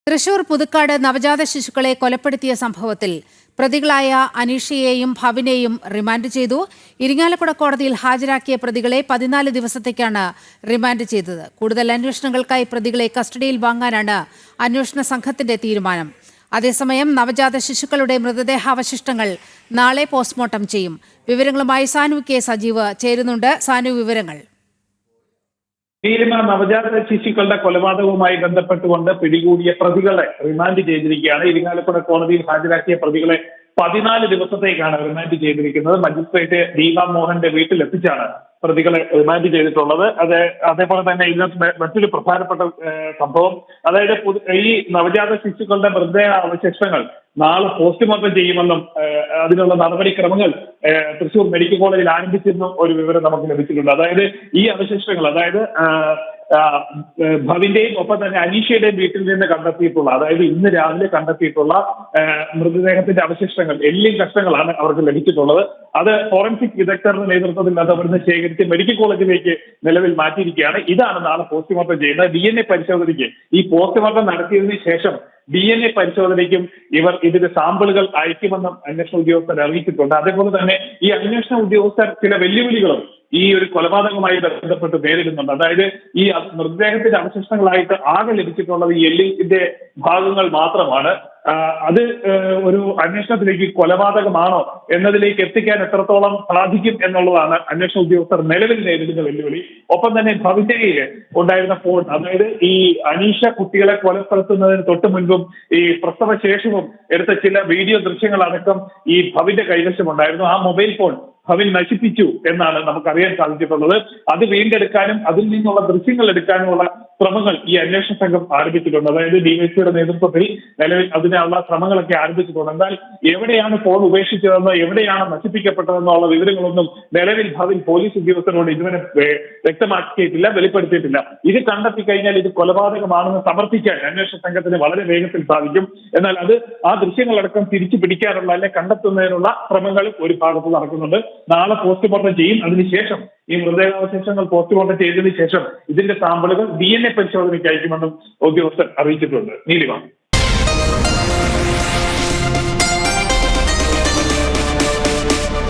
തൃശൂർ പുതുക്കാട് നവജാത ശിശുക്കളെ കൊലപ്പെടുത്തിയ സംഭവത്തിൽ പ്രതികളായ അനീഷയെയും ഭവിനെയും റിമാൻഡ് ചെയ്തു. ഇരിങ്ങാലക്കുട കോടതിയിൽ ഹാജരാക്കിയ പ്രതികളെ 14 ദിവസത്തേക്കാണ് റിമാൻഡ് ചെയ്തത്. കൂടുതൽ അന്വേഷണങ്ങൾക്കായി പ്രതികളെ കസ്റ്റഡിയിൽ വാങ്ങാനാണ് അന്വേഷണ സംഘത്തിന്റെ തീരുമാനം. അതേസമയം നവജാത ശിശുക്കളുടെ മൃതദേഹാവശിഷ്ടങ്ങൾ നാളെ പോസ്റ്റ്മോർട്ടം ചെയ്യും. വിവരങ്ങളുമായി സാനു കെ സജീവ് ചേരുന്നുണ്ട്. സാനു, വിവരങ്ങൾ. നവജാത ശിശുക്കളുടെ കൊലപാതകവുമായി ബന്ധപ്പെട്ടുകൊണ്ട് പിടികൂടിയ പ്രതികളെ റിമാൻഡ് ചെയ്തിരിക്കുകയാണ്. ഇരിങ്ങാലക്കുട കോടതിയിൽ ഹാജരാക്കിയ പ്രതികളെ 14 ദിവസത്തേക്കാണ് റിമാൻഡ് ചെയ്തിരിക്കുന്നത്. മജിസ്ട്രേറ്റ് ദീപ മോഹന്റെ വീട്ടിലെത്തിച്ചാണ് പ്രതികളെ റിമാൻഡ് ചെയ്തിട്ടുള്ളത്. അതേപോലെ തന്നെ ഇതിനകത്ത് മറ്റൊരു പ്രധാനപ്പെട്ട സംഭവം, അതായത് ഈ നവജാത ശിശുക്കളുടെ മൃതദേഹ അവശിഷ്ടങ്ങൾ നാളെ പോസ്റ്റ്മോർട്ടം ചെയ്യുമെന്നും അതിനുള്ള നടപടിക്രമങ്ങൾ തൃശൂർ മെഡിക്കൽ കോളേജിൽ ആരംഭിച്ചെന്നും ഒരു വിവരം നമുക്ക് ലഭിച്ചിട്ടുണ്ട്. അതായത് ഈ അവശിഷ്ടങ്ങൾ, അതായത് ഭവിന്റെയും ഒപ്പം തന്നെ അനീഷയുടെയും വീട്ടിൽ നിന്ന് കണ്ടെത്തിയിട്ടുള്ള, അതായത് ഇന്ന് രാവിലെ കണ്ടെത്തിയിട്ടുള്ള മൃതദേഹത്തിന്റെ അവശിഷ്ടങ്ങൾ, എല്ലിൻ കഷ്ണങ്ങളാണ് അവർക്ക് ലഭിച്ചിട്ടുള്ളത്. അത് ഫോറൻസിക് വിദഗ്ധരുടെ നേതൃത്വത്തിൽ അത് അവിടുന്ന് ശേഖരിച്ച് മെഡിക്കൽ കോളേജിലേക്ക് നിലവിൽ മാറ്റിയിരിക്കുകയാണ്. ഇതാണ് നാളെ പോസ്റ്റ്മോർട്ടം ചെയ്യുന്നത്. DNA പരിശോധനയ്ക്ക് ഈ പോസ്റ്റ്മോർട്ടം നടത്തിയതിനു ശേഷം DNA പരിശോധനയ്ക്കും ഇവർ ഇതിന്റെ സാമ്പിളുകൾ അയക്കുമെന്നും അന്വേഷണ ഉദ്യോഗസ്ഥർ അറിയിച്ചിട്ടുണ്ട്. അതേപോലെ തന്നെ ഈ അന്വേഷണ ഉദ്യോഗസ്ഥർ ചില വെല്ലുവിളികളും ഈ ഒരു കൊലപാതകവുമായി ബന്ധപ്പെട്ട് നേരിടുന്നുണ്ട്. അതായത് ഈ മൃതദേഹത്തിന്റെ അവശിഷ്ടങ്ങളായിട്ട് ആകെ ലഭിച്ചിട്ടുള്ളത് ഈ എല്ലിന്റെ ഭാഗങ്ങൾ മാത്രമാണ്. അത് ഒരു അന്വേഷണത്തിലേക്ക് കൊലപാതകമാണോ എന്നതിലേക്ക് എത്തിക്കാൻ എത്രത്തോളം സാധിക്കും എന്നുള്ളതാണ് അന്വേഷണ ഉദ്യോഗസ്ഥർ നിലവിൽ നേരിടുന്ന വെല്ലുവിളി. ഒപ്പം തന്നെ ഭവിന്റെ ഉണ്ടായിരുന്ന ഫോൺ, അതായത് ഈ അനീഷ കുട്ടികളെ കൊലപ്പെടുത്തുന്നതിന് തൊട്ട് മുൻപും ഈ പ്രസവശേഷവും എടുത്ത ചില വീഡിയോ ദൃശ്യങ്ങളടക്കം ഈ ഭവിന്റെ കൈവശമുണ്ടായിരുന്നു. ആ മൊബൈൽ ഫോൺ ഭവിൻ നശിപ്പിച്ചു എന്നാണ് നമുക്കറിയാൻ സാധിച്ചിട്ടുള്ളത്. അത് വീണ്ടെടുക്കാനും അതിൽ നിന്നുള്ള ദൃശ്യങ്ങൾ എടുക്കാനുമുള്ള ശ്രമങ്ങൾ ഈ അന്വേഷണ സംഘം ആരംഭിച്ചിട്ടുണ്ട്. അതായത് DYSPയുടെ നേതൃത്വത്തിൽ നിലവിൽ അതിനുള്ള ശ്രമങ്ങളൊക്കെ ആരംഭിച്ചിട്ടുണ്ട്. എന്നാൽ എവിടെയാണ് ഫോൺ ഉപേക്ഷിച്ചതെന്നോ എവിടെയാണ് നശിപ്പിക്കപ്പെട്ടതെന്നോ ഉള്ള വിവരങ്ങളൊന്നും നിലവിൽ ഭവിൻ പോലീസ് ഉദ്യോഗസ്ഥരോട് ഇതുവരെ വ്യക്തമാക്കിയിട്ടില്ല, വെളിപ്പെടുത്തിയിട്ടില്ല. ഇത് കണ്ടെത്തി കഴിഞ്ഞാൽ ഇത് കൊലപാതകമാണെന്ന് സമർത്ഥിക്കാൻ അന്വേഷണ സംഘത്തിന് വളരെ വേഗത്തിൽ സാധിക്കും. എന്നാൽ അത് ആ ദൃശ്യങ്ങളടക്കം തിരിച്ചു പിടിക്കാനുള്ള അല്ലെ കണ്ടെത്തുന്നതിനുള്ള ശ്രമങ്ങളും ഒരു ഭാഗത്ത് നടക്കുന്നുണ്ട്. നാളെ പോസ്റ്റ്മോർട്ടം ചെയ്യും. അതിനുശേഷം ഈ മൃതദേഹാവശിഷ്ടങ്ങൾ പോസ്റ്റ്മോർട്ടം ചെയ്തതിനു ശേഷം ഇതിന്റെ സാമ്പിളുകൾ DNA പരിശോധനയ്ക്ക് അയക്കുമെന്നും ഉദ്യോഗസ്ഥർ അറിയിച്ചിട്ടുണ്ട്. നീലിമ.